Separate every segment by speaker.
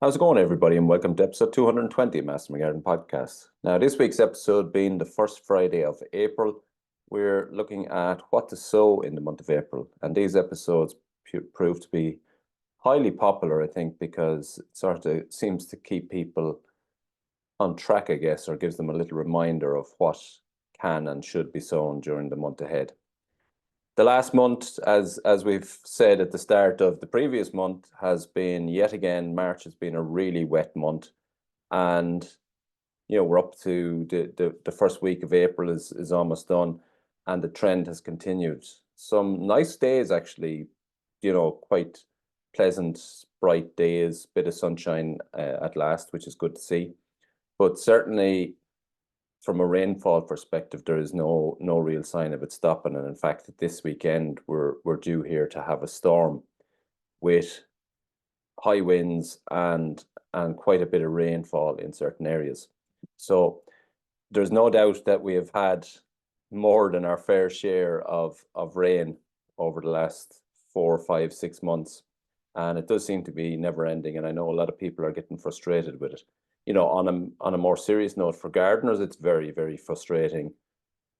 Speaker 1: How's it going, everybody, and welcome to episode 220 of Master My Garden Podcast. Now, this week's episode being the first Friday of April, we're looking at what to sow in the month of April. And these episodes prove to be highly popular, I think, because it sort of seems to keep people on track, I guess, or gives them a little reminder of what can and should be sown during the month ahead. The last month, as we've said at the start of the previous month, has been yet again, March has been a really wet month. And, we're up to the first week of April is almost done, and the trend has continued. Some nice days, actually, quite pleasant, bright days, bit of sunshine at last, which is good to see. But certainly, from a rainfall perspective, there is no real sign of it stopping. And in fact, this weekend we're due here to have a storm with high winds and quite a bit of rainfall in certain areas. So there's no doubt that we have had more than our fair share of rain over the last 4, 5, 6 months. And it does seem to be never ending. And I know a lot of people are getting frustrated with it. On a more serious note, for gardeners, it's very, very frustrating,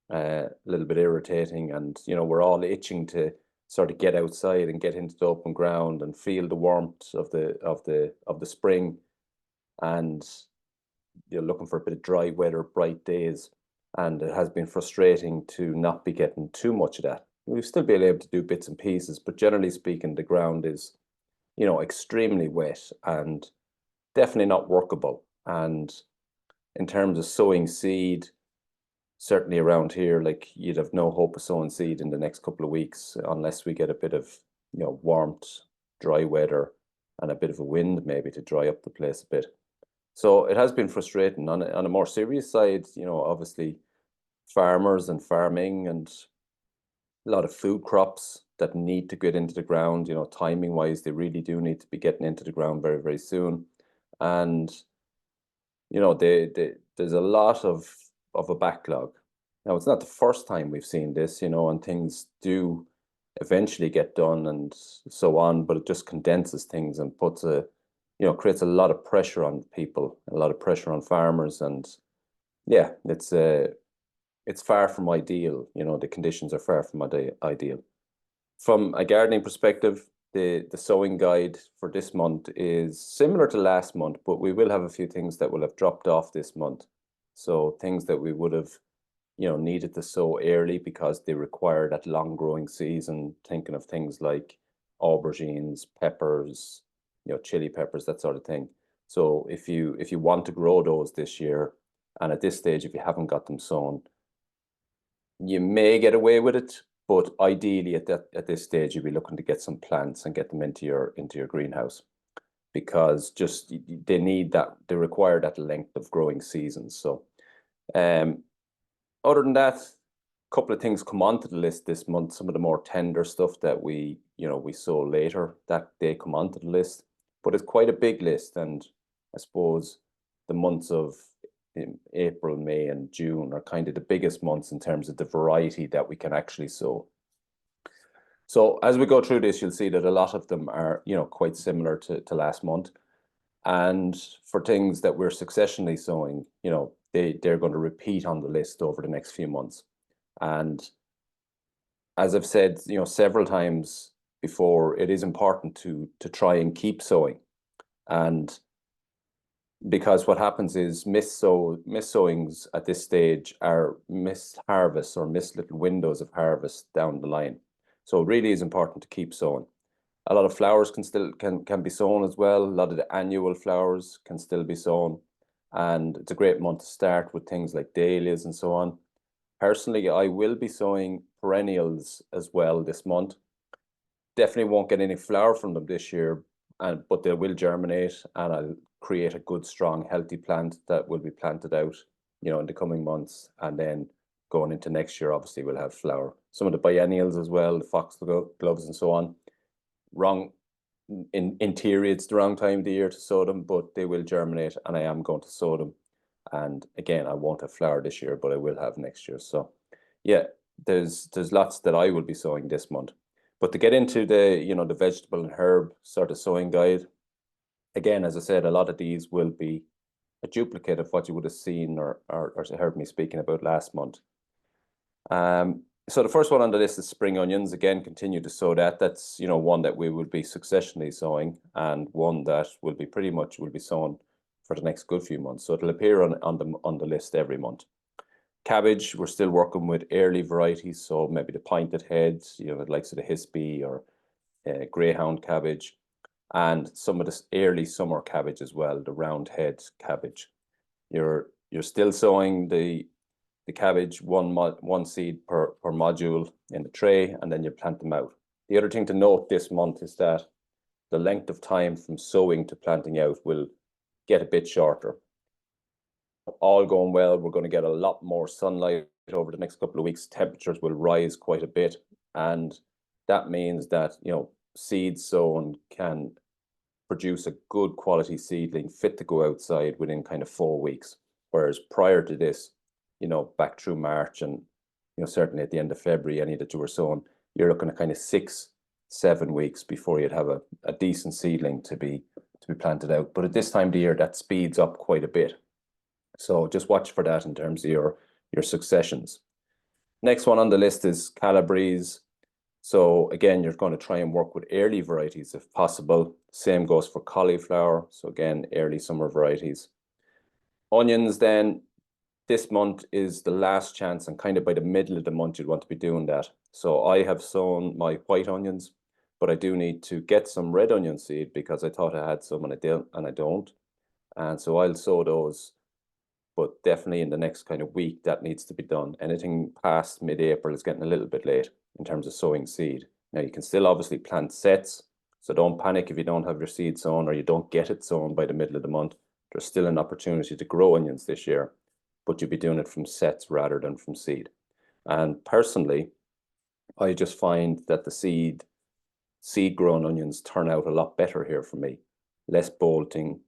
Speaker 1: a little bit irritating, and we're all itching to sort of get outside and get into the open ground and feel the warmth of the spring, and you're looking for a bit of dry weather, bright days, and it has been frustrating to not be getting too much of that. We've still been able to do bits and pieces, but generally speaking, the ground is, extremely wet and definitely not workable. And in terms of sowing seed, certainly around here, like you'd have no hope of sowing seed in the next couple of weeks unless we get a bit of, warmth, dry weather, and a bit of a wind maybe to dry up the place a bit. So it has been frustrating. On a more serious side, obviously farmers and farming and a lot of food crops that need to get into the ground, timing wise, they really do need to be getting into the ground very, very soon. And there's a lot of a backlog. Now, it's not the first time we've seen this, and things do eventually get done and so on, but it just condenses things and creates a lot of pressure on people, a lot of pressure on farmers, and yeah, it's far from ideal. The conditions are far from ideal. From a gardening perspective, the sowing guide for this month is similar to last month, but we will have a few things that will have dropped off this month. So things that we would have, needed to sow early because they require that long growing season, thinking of things like aubergines, peppers, chili peppers, that sort of thing. So if you want to grow those this year, and at this stage, if you haven't got them sown, you may get away with it, but ideally at this stage, you'll be looking to get some plants and get them into your greenhouse, because just they require that length of growing seasons. So other than that, a couple of things come onto the list this month. Some of the more tender stuff that we sow later, that they come onto the list, but it's quite a big list. And I suppose the months of April, May, and June are kind of the biggest months in terms of the variety that we can actually sow. So as we go through this, you'll see that a lot of them are, quite similar to last month. And for things that we're successionally sowing, they're going to repeat on the list over the next few months. And as I've said, several times before, it is important to try and keep sowing. And because what happens is missed sowings at this stage are missed harvests or missed little windows of harvest down the line. So it really is important to keep sowing. A lot of flowers can be sown as well. A lot of the annual flowers can still be sown. And it's a great month to start with things like dahlias and so on. Personally, I will be sowing perennials as well this month. Definitely won't get any flower from them this year, but they will germinate, and I'll create a good, strong, healthy plant that will be planted out, in the coming months. And then going into next year, obviously, we'll have flower. Some of the biennials as well, the foxgloves and so on. In theory, it's the wrong time of the year to sow them, but they will germinate, and I am going to sow them. And again, I won't have flower this year, but I will have next year. So yeah, there's lots that I will be sowing this month. But to get into the vegetable and herb sort of sowing guide, Again, as I said, a lot of these will be a duplicate of what you would have seen or heard me speaking about last month. So the first one on the list is spring onions. Again, continue to sow that. That's, you know, one that we will be successionally sowing, and one that will be pretty much will be sown for the next good few months. So it'll appear on the list every month. Cabbage, we're still working with early varieties, so maybe the pointed heads, you know, the likes of the Hispy or greyhound cabbage, and some of this early summer cabbage as well, the round head cabbage. You're still sowing the cabbage one seed per module in the tray, and then you plant them out. The other thing to note this month is that the length of time from sowing to planting out will get a bit shorter. All going well, we're going to get a lot more sunlight over the next couple of weeks. Temperatures will rise quite a bit, and that means that, you know, seeds sown can produce a good quality seedling fit to go outside within kind of 4 weeks. Whereas prior to this, you know, back through March and, you know, certainly at the end of February, any that you were sowing, you're looking at kind of 6-7 weeks before you'd have a decent seedling to be planted out. But at this time of the year, that speeds up quite a bit. So just watch for that in terms of your successions. Next one on the list is Calabrese. So again, you're going to try and work with early varieties if possible. Same goes for cauliflower. So again, early summer varieties. Onions then, this month is the last chance, and kind of by the middle of the month, you'd want to be doing that. So I have sown my white onions, but I do need to get some red onion seed because I thought I had some and I don't. And so I'll sow those, but definitely in the next kind of week, that needs to be done. Anything past mid-April is getting a little bit late in terms of sowing seed. Now, you can still obviously plant sets, so don't panic if you don't have your seed sown or you don't get it sown by the middle of the month. There's still an opportunity to grow onions this year, but you'll be doing it from sets rather than from seed. And personally, I just find that the seed-grown onions turn out a lot better here for me. Less bolting,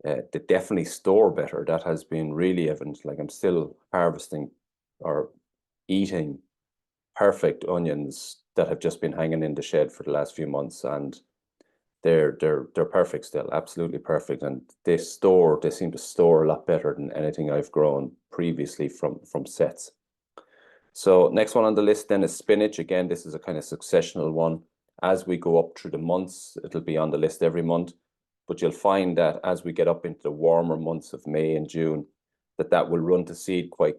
Speaker 1: they definitely store better. That has been really evident. Like, I'm still harvesting or eating perfect onions that have just been hanging in the shed for the last few months, and they're perfect still, absolutely perfect. And they seem to store a lot better than anything I've grown previously from sets. So next one on the list then is spinach. Again, this is a kind of successional one. As we go up through the months, it'll be on the list every month. But you'll find that as we get up into the warmer months of May and June, that will run to seed quite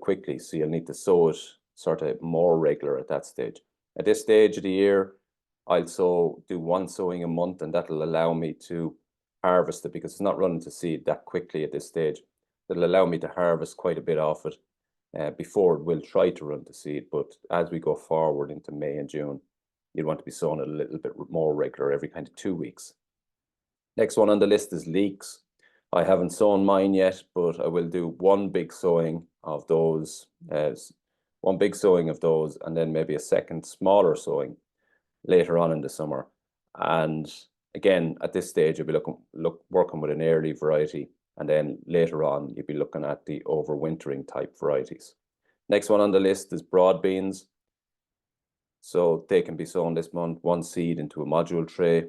Speaker 1: quickly. So you'll need to sow it sort of more regular at that stage. At this stage of the year, I'll do one sowing a month, and that'll allow me to harvest it because it's not running to seed that quickly at this stage. It'll allow me to harvest quite a bit off it before it will try to run to seed. But as we go forward into May and June, you'd want to be sowing it a little bit more regular, every kind of 2 weeks. Next one on the list is leeks. I haven't sown mine yet, but I will do one big sowing of those, and then maybe a second smaller sowing later on in the summer. And again, at this stage, you'll be working with an early variety, and then later on, you'll be looking at the overwintering type varieties. Next one on the list is broad beans. So they can be sown this month, one seed into a module tray.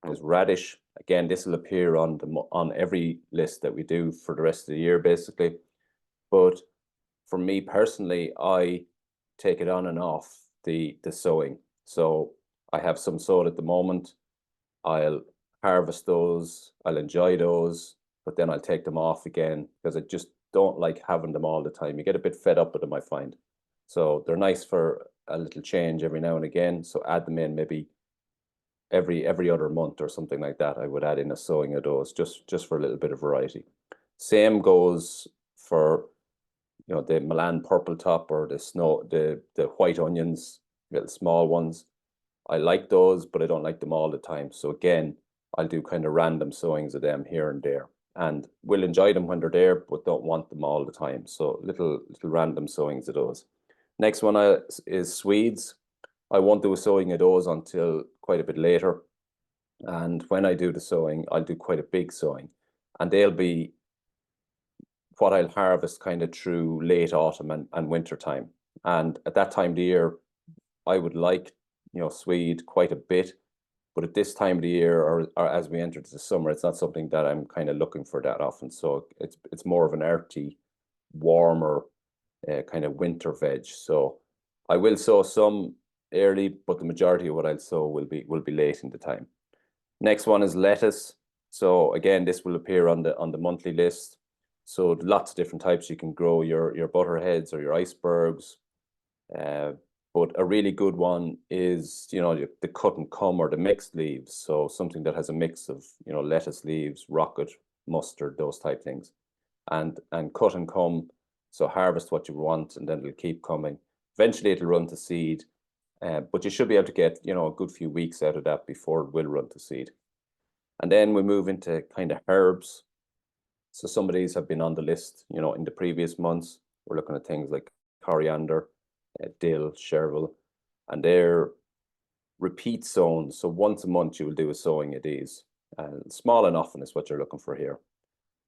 Speaker 1: There's radish. Again, this will appear on every list that we do for the rest of the year, basically. But for me personally, I take it on and off the sowing. So I have some sowed at the moment. I'll harvest those. I'll enjoy those, but then I'll take them off again because I just don't like having them all the time. You get a bit fed up with them, I find. So they're nice for a little change every now and again. So add them in maybe every other month or something like that. I would add in a sowing of those just for a little bit of variety. Same goes for, you know, the Milan purple top or the white onions, little small ones. I like those, but I don't like them all the time. So again, I'll do kind of random sowings of them here and there, and will enjoy them when they're there, but don't want them all the time. So little random sowings of those. Next one is Swedes. I won't do a sowing of those until quite a bit later. And when I do the sowing, I'll do quite a big sowing. And they'll be what I'll harvest kind of through late autumn and winter time. And at that time of the year, I would like, you know, Swede quite a bit. But at this time of the year, or as we enter the summer, it's not something that I'm kind of looking for that often. So it's more of an earthy, warmer kind of winter veg. So I will sow some early, but the majority of what I'll sow will be late in the time. Next one is lettuce. So again, this will appear on the monthly list. So lots of different types you can grow, your butterheads or your icebergs. But a really good one is, the cut and come or the mixed leaves. So something that has a mix of, lettuce leaves, rocket, mustard, those type things. And cut and come. So harvest what you want, and then it'll keep coming. Eventually, it'll run to seed, but you should be able to get, a good few weeks out of that before it will run to seed. And then we move into kind of herbs. So some of these have been on the list, in the previous months. We're looking at things like coriander, dill, chervil, and they're repeat sown. So once a month you will do a sowing of these. Small and often is what you're looking for here.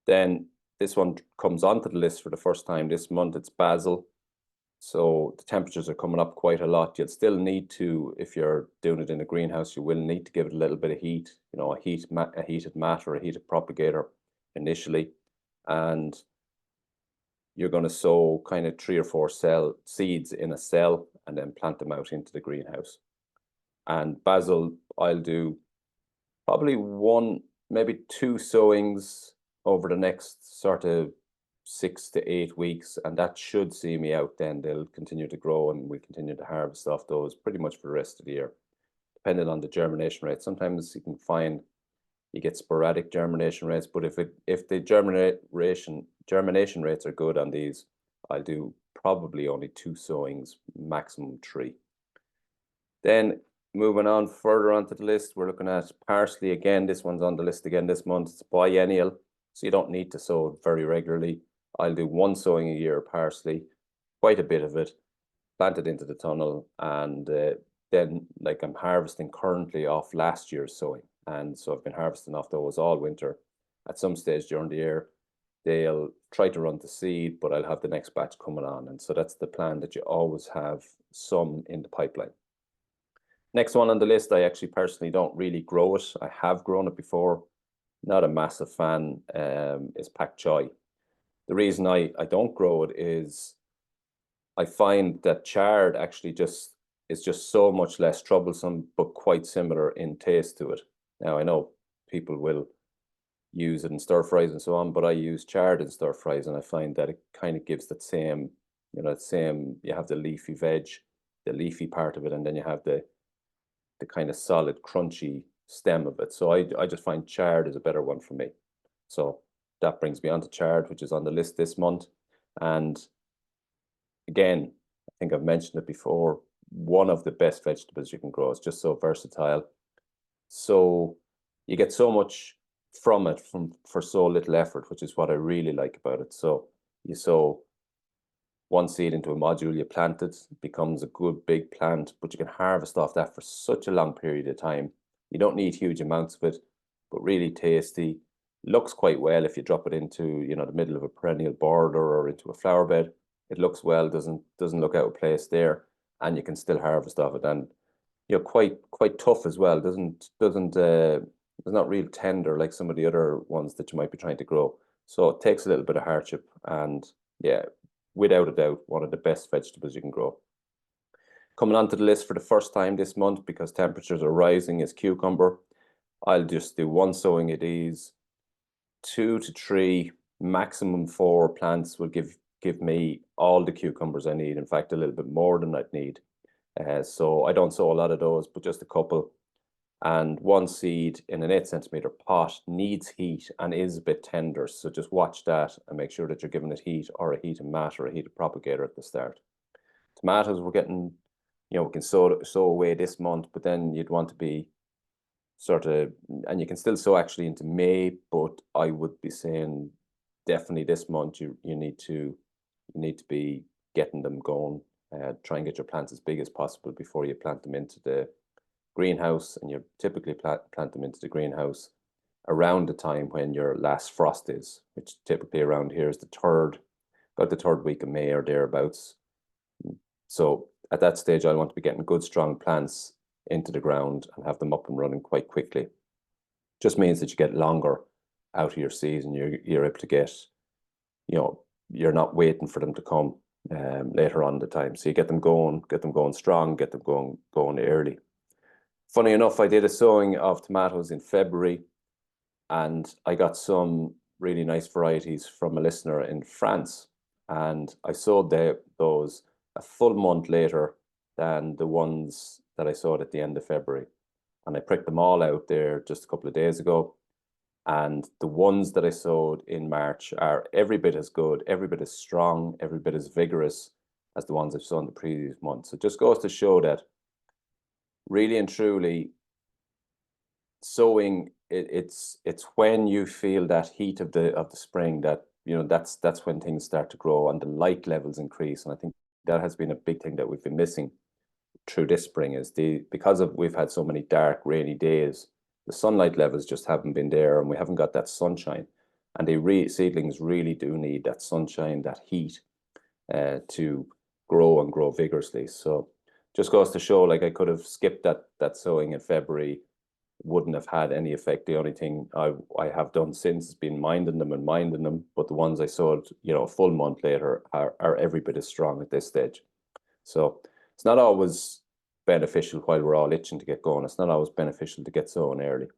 Speaker 1: Then this one comes onto the list for the first time this month. It's basil. So the temperatures are coming up quite a lot. You'll still need to, if you're doing it in a greenhouse, you will need to give it a little bit of heat, a heated mat or a heated propagator initially. And you're going to sow kind of 3 or 4 seeds in a cell and then plant them out into the greenhouse. And basil, I'll do probably 1, maybe 2 sowings over the next sort of 6 to 8 weeks, and that should see me out. Then they'll continue to grow and we continue to harvest off those pretty much for the rest of the year, depending on the germination rate. Sometimes you can find you get sporadic germination rates, but if the germination rates are good on these, I'll do probably only 2 sowings, maximum 3. Then moving on further onto the list, we're looking at parsley again. This one's on the list again this month. It's biennial, so you don't need to sow it very regularly. I'll do 1 sowing a year of parsley, quite a bit of it, plant it into the tunnel, and then like I'm harvesting currently off last year's sowing. And so I've been harvesting off those all winter. At some stage during the year, they'll try to run to seed, but I'll have the next batch coming on. And so that's the plan, that you always have some in the pipeline. Next one on the list, I actually personally don't really grow it. I have grown it before. Not a massive fan, is pak choi. The reason I don't grow it is I find that chard actually is just so much less troublesome, but quite similar in taste to it. Now, I know people will use it in stir fries and so on, but I use chard in stir fries, and I find that it kind of gives that same, you have the leafy veg, the leafy part of it, and then you have the kind of solid, crunchy stem of it. So I just find chard is a better one for me. So that brings me on to chard, which is on the list this month. And again, I think I've mentioned it before, one of the best vegetables you can grow. It's just so versatile. So you get so much from it for so little effort, which is what I really like about it. So you sow 1 seed into a module, you plant it, becomes a good big plant, but you can harvest off that for such a long period of time. You don't need huge amounts of it, but really tasty. Looks quite well if you drop it into, the middle of a perennial border or into a flower bed. It looks well, doesn't look out of place there, and you can still harvest off it. And quite tough as well. It's not real tender like some of the other ones that you might be trying to grow. So it takes a little bit of hardship, and yeah, without a doubt, one of the best vegetables you can grow. Coming onto the list for the first time this month, because temperatures are rising, is cucumber. I'll just do 1 sowing of these. 2 to 3, maximum 4 plants will give me all the cucumbers I need. In fact, a little bit more than I'd need. So I don't sow a lot of those, but just a couple. And 1 seed in an 8 centimeter pot needs heat and is a bit tender. So just watch that and make sure that you're giving it heat, or a heated mat or a heated propagator at the start. Tomatoes, we're getting, we can sow away this month, but then you'd want to be and you can still sow actually into May, but I would be saying definitely this month you need to be getting them going. Try and get your plants as big as possible before you plant them into the greenhouse, and you typically plant them into the greenhouse around the time when your last frost is, which typically around here is about the third week of May or thereabouts. So at that stage, I want to be getting good, strong plants into the ground and have them up and running quite quickly. Just means that you get longer out of your season. You're able to get, you're not waiting for them to come later on in the time. So you get them going strong, get them going early. Funny enough, I did a sowing of tomatoes in February, and I got some really nice varieties from a listener in France. And I sowed those a full month later than the ones that I sowed at the end of February. And I pricked them all out there just a couple of days ago. And the ones that I sowed in March are every bit as good, every bit as strong, every bit as vigorous as the ones I've sown the previous month. So it just goes to show that really and truly, sowing, it's when you feel that heat of the spring that that's when things start to grow and the light levels increase. And I think that has been a big thing that we've been missing through this spring is because we've had so many dark, rainy days, the sunlight levels just haven't been there, and we haven't got that sunshine. And the seedlings really do need that sunshine, that heat, to grow and grow vigorously. So just goes to show, like, I could have skipped that sowing in February, wouldn't have had any effect. The only thing I have done since has been minding them, but the ones I sowed, a full month later are every bit as strong at this stage. So it's not always beneficial while we're all itching to get going. It's not always beneficial to get sown early.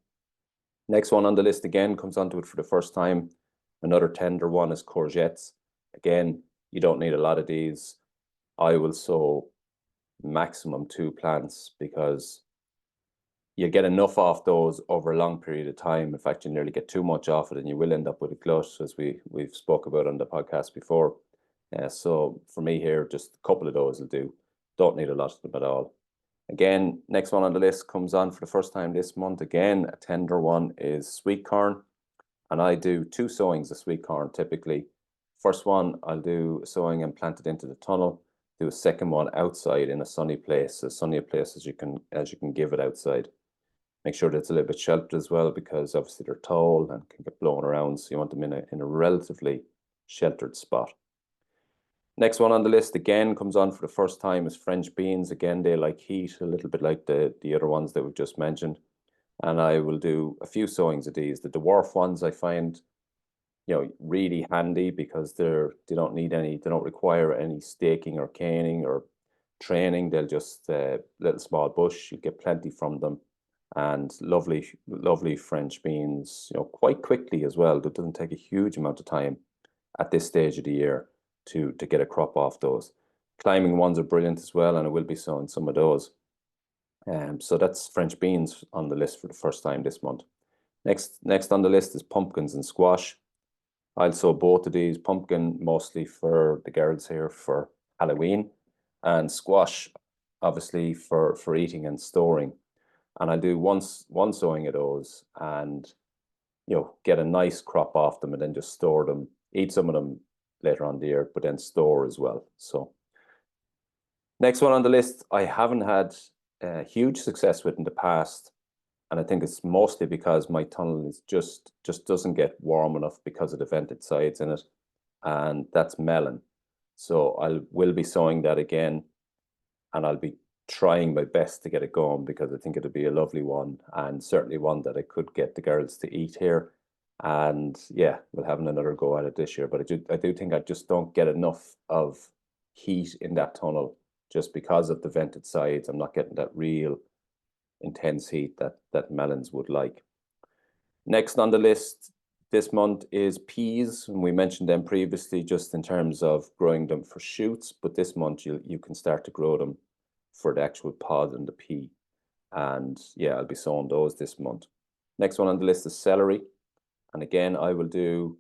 Speaker 1: Next one on the list again comes onto it for the first time. Another tender one is courgettes. Again, you don't need a lot of these. I will sow maximum 2 plants because you get enough off those over a long period of time. In fact, you nearly get too much off it and you will end up with a glut, as we've spoke about on the podcast before. So for me here, just a couple of those will do. Don't need a lot of them at all. Again, next one on the list comes on for the first time this month. Again, a tender one is sweet corn. And I do 2 sowings of sweet corn typically. First one, I'll do a sowing and plant it into the tunnel. Do a second one outside in a sunny place, as sunny a place as you can give it outside. Make sure that it's a little bit sheltered as well, because obviously they're tall and can get blown around. So you want them in a relatively sheltered spot. Next one on the list again comes on for the first time is French beans. Again, they like heat, a little bit like the other ones that we've just mentioned. And I will do a few sowings of these. The dwarf ones I find, really handy because they don't require any staking or caning or training. They'll just little small bush. You get plenty from them, and lovely, lovely French beans. Quite quickly as well. It doesn't take a huge amount of time at this stage of the year to get a crop off those. Climbing ones are brilliant as well, and I will be sowing some of those. So that's French beans on the list for the first time this month. Next on the list is pumpkins and squash. I'll sow both of these. Pumpkin mostly for the girls here for Halloween, and squash obviously for eating and storing. And I'll do one sowing of those and get a nice crop off them, and then just store them, eat some of them later on the year, but then store as well. So next one on the list, I haven't had huge success with in the past, and I think it's mostly because my tunnel is just doesn't get warm enough because of the vented sides in it, and that's melon. So I will be sowing that again, and I'll be trying my best to get it going because I think it'll be a lovely one, and certainly one that I could get the girls to eat here. And yeah, we'll have another go at it this year. But I do think I just don't get enough of heat in that tunnel just because of the vented sides. I'm not getting that real intense heat that melons would like. Next on the list this month is peas, and we mentioned them previously just in terms of growing them for shoots. But this month you can start to grow them for the actual pod and the pea. And yeah, I'll be sowing those this month. Next one on the list is celery. And again, I will do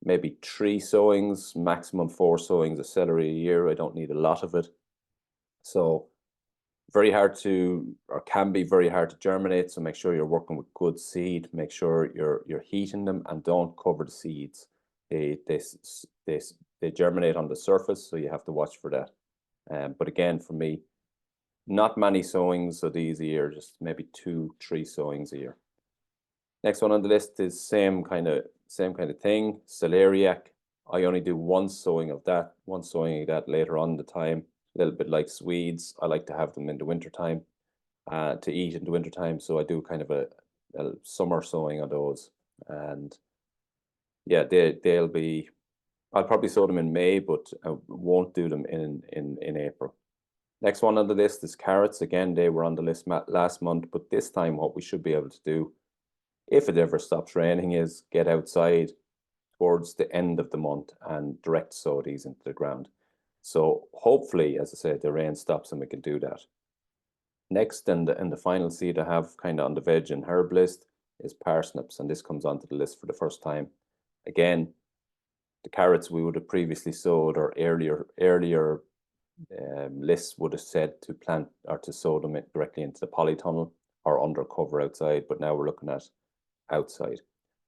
Speaker 1: maybe 3 sowings, maximum 4 sowings of celery a year. I don't need a lot of it. So very hard to, or can be very hard to germinate. So make sure you're working with good seed. Make sure you're heating them, and don't cover the seeds. They germinate on the surface, so you have to watch for that. But again, for me, not many sowings of these a year, just maybe 2-3 sowings a year. Next one on the list is same kind of thing, celeriac. I only do one sowing of that later on in the time. A little bit like Swedes. I like to have them in the winter time. to eat in the winter time. So I do kind of a summer sowing on those. And yeah, they'll be, I'll probably sow them in May, but I won't do them in April. Next one on the list is carrots. Again, they were on the list last month, but this time what we should be able to do, if it ever stops raining, is get outside towards the end of the month and direct sow these into the ground. So hopefully, as I said, the rain stops and we can do that. Next, and the final seed I have kind of on the veg and herb list is parsnips, and this comes onto the list for the first time. Again, the carrots we would have previously sowed, or earlier lists would have said to plant or to sow them directly into the polytunnel or under cover outside, but now we're looking at outside.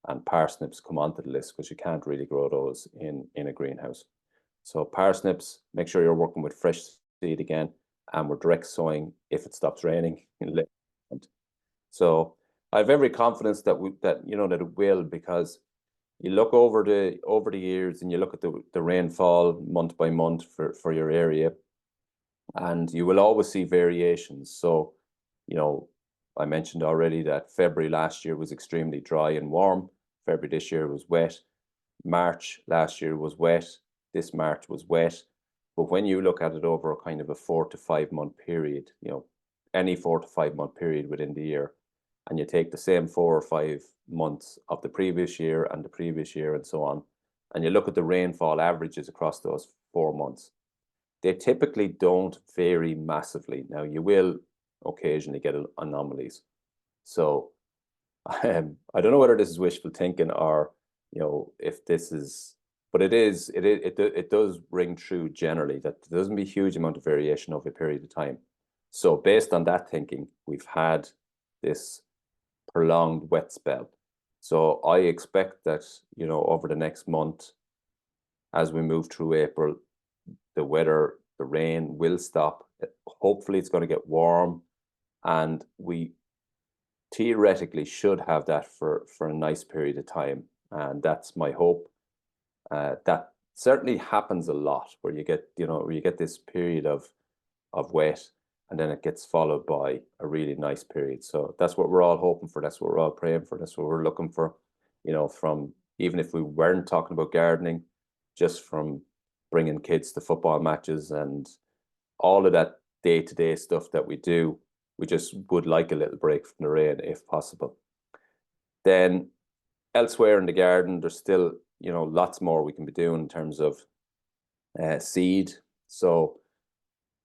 Speaker 1: And parsnips come onto the list because you can't really grow those in a greenhouse. So parsnips, make sure you're working with fresh seed again, and we're direct sowing if it stops raining in late. So I have every confidence that that it will, because you look over the years and you look at the rainfall month by month for your area, and you will always see variations. So, I mentioned already that February last year was extremely dry and warm. February this year was wet. March last year was wet. This March was wet. But when you look at it over a kind of a 4 to 5 month period, any 4 to 5 month period within the year, and you take the same 4 or 5 months of the previous year and the previous year and so on, and you look at the rainfall averages across those 4 months, they typically don't vary massively. Now, you will occasionally get anomalies. So I don't know whether this is wishful thinking or, if this is, but it does ring true generally that there doesn't be a huge amount of variation over a period of time. So based on that thinking, we've had this prolonged wet spell. So I expect that, over the next month, as we move through April, the weather, the rain will stop. Hopefully it's going to get warm, and we theoretically should have that for a nice period of time. And that's my hope. That certainly happens a lot, where you get this period of wet, and then it gets followed by a really nice period. So that's what we're all hoping for. That's what we're all praying for. That's what we're looking for, from, even if we weren't talking about gardening, just from bringing kids to football matches and all of that day-to-day stuff that we do, we just would like a little break from the rain if possible. Then elsewhere in the garden, there's still, lots more we can be doing in terms of seed. So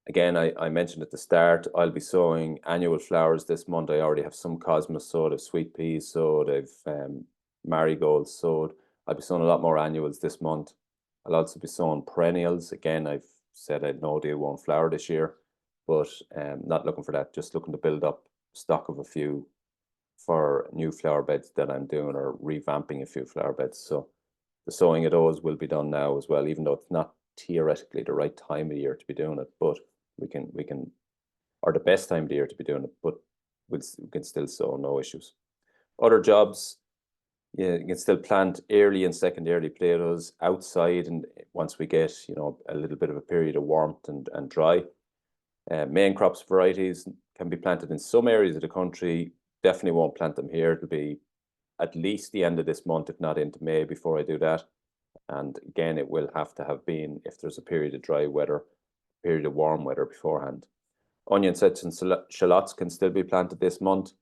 Speaker 1: again, I mentioned at the start, I'll be sowing annual flowers this month. I already have some cosmos sowed, I've sweet peas sowed, I've marigolds sowed. I'll be sowing a lot more annuals this month. I'll also be sowing perennials. Again, I've said I know they won't flower this year, but not looking for that, just looking to build up stock of a few for new flower beds that I'm doing, or revamping a few flower beds. So the sowing of those will be done now as well, even though it's not theoretically the right time of year to be doing it, but we can, or the best time of the year to be doing it, but we can still sow, no issues. Other jobs, yeah, you can still plant early and secondary potatoes outside, and once we get a little bit of a period of warmth and dry. Main crops varieties can be planted in some areas of the country. Definitely won't plant them here. It'll be at least the end of this month, if not into May, before I do that. And again, it will have to have been, if there's a period of dry weather, period of warm weather beforehand. Onion sets and shallots can still be planted this month.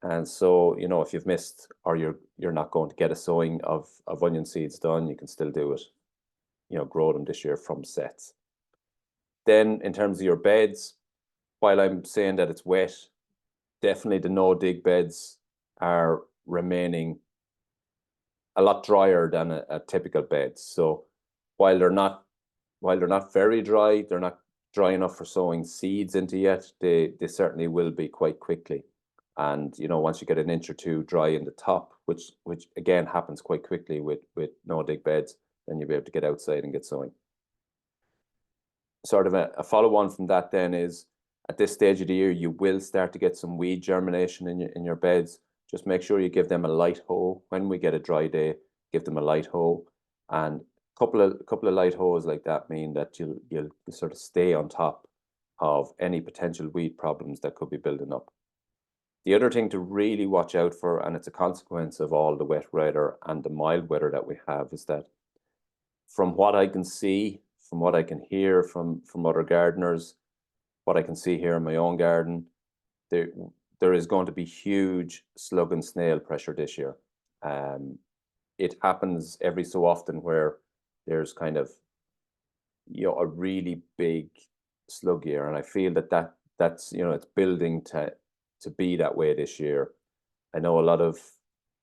Speaker 1: And so, if you've missed, or you're not going to get a sowing of onion seeds done, you can still do it, grow them this year from sets. Then in terms of your beds, while I'm saying that it's wet, definitely the no-dig beds are remaining a lot drier than a typical bed. So while they're not very dry, they're not dry enough for sowing seeds into yet. They certainly will be quite quickly. And once you get an inch or two dry in the top, which again happens quite quickly with no-dig beds, then you'll be able to get outside and get sowing. Sort of a follow-on from that then is, at this stage of the year, you will start to get some weed germination in your beds. Just make sure you give them a light hoe. When we get a dry day, give them a light hoe. And a couple of light hoes like that mean that you'll sort of stay on top of any potential weed problems that could be building up. The other thing to really watch out for, and it's a consequence of all the wet weather and the mild weather that we have, is that from what I can see, from what I can hear from other gardeners, what I can see here in my own garden, there is going to be huge slug and snail pressure this year. It happens every so often where there's kind of a really big slug year, and I feel that's it's building to be that way this year. I know a lot of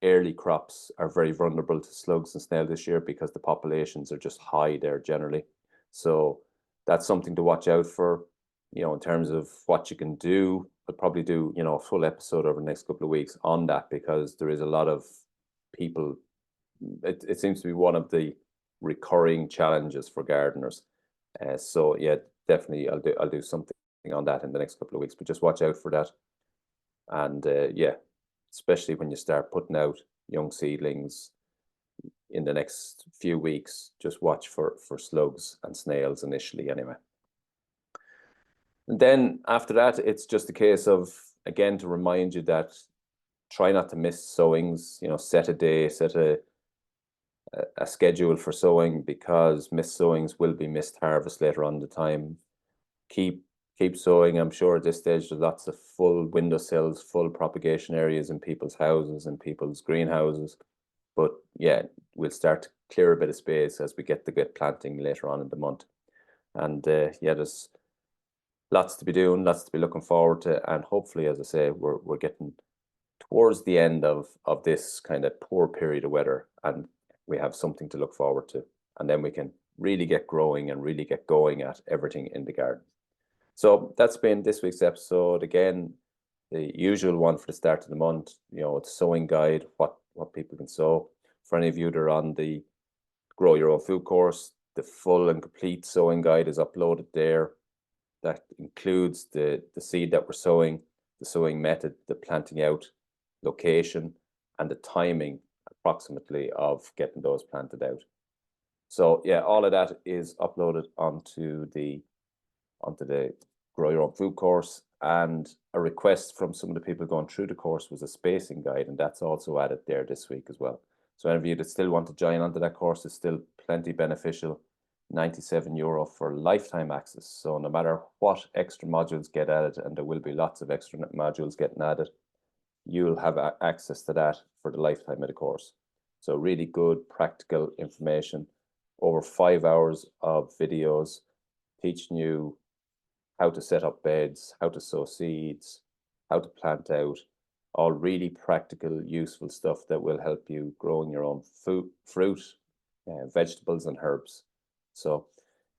Speaker 1: early crops are very vulnerable to slugs and snail this year because the populations are just high there generally. So that's something to watch out for, in terms of what you can do. I'll probably do, a full episode over the next couple of weeks on that, because there is a lot of people, it seems to be one of the recurring challenges for gardeners. So yeah, definitely I'll do something on that in the next couple of weeks, but just watch out for that. And yeah, especially when you start putting out young seedlings in the next few weeks, just watch for slugs and snails initially anyway. And then after that, it's just a case of, again, to remind you that try not to miss sowings. Set a day, set a schedule for sowing, because missed sowings will be missed harvest later on in the time. Keep sowing. I'm sure at this stage there's lots of full windowsills, full propagation areas in people's houses and people's greenhouses. But yeah, we'll start to clear a bit of space as we get the good planting later on in the month. And yeah, there's lots to be doing, lots to be looking forward to, and hopefully, as I say, we're getting towards the end of this kind of poor period of weather, and we have something to look forward to, and then we can really get growing and really get going at everything in the garden. So that's been this week's episode. Again, the usual one for the start of the month, it's sowing guide, what people can sow. For any of you that are on the Grow Your Own Food course, the full and complete sowing guide is uploaded there. That includes the seed that we're sowing, the sowing method, the planting out location, and the timing approximately of getting those planted out. So yeah, all of that is uploaded onto the Grow Your Own Food course. And a request from some of the people going through the course was a spacing guide, and that's also added there this week as well. So any of you that still want to join onto that course, is still plenty beneficial. €97 for lifetime access. So no matter what extra modules get added, and there will be lots of extra modules getting added, you'll have access to that for the lifetime of the course. So really good practical information, over 5 hours of videos teaching you how to set up beds, how to sow seeds, how to plant out, all really practical, useful stuff that will help you growing your own fruit, vegetables and herbs. So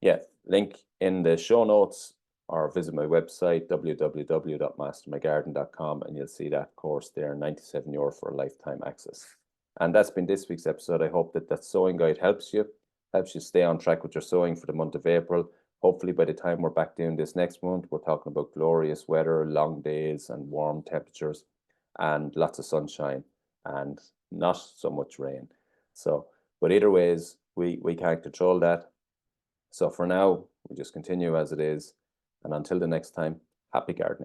Speaker 1: yeah, link in the show notes, or visit my website, www.mastermygarden.com, and you'll see that course there, €97 for lifetime access. And that's been this week's episode. I hope that sowing guide helps you stay on track with your sowing for the month of April. Hopefully by the time we're back doing this next month, we're talking about glorious weather, long days and warm temperatures, and lots of sunshine and not so much rain. So, but either ways, we can't control that. So for now, we just continue as it is. And until the next time, happy gardening.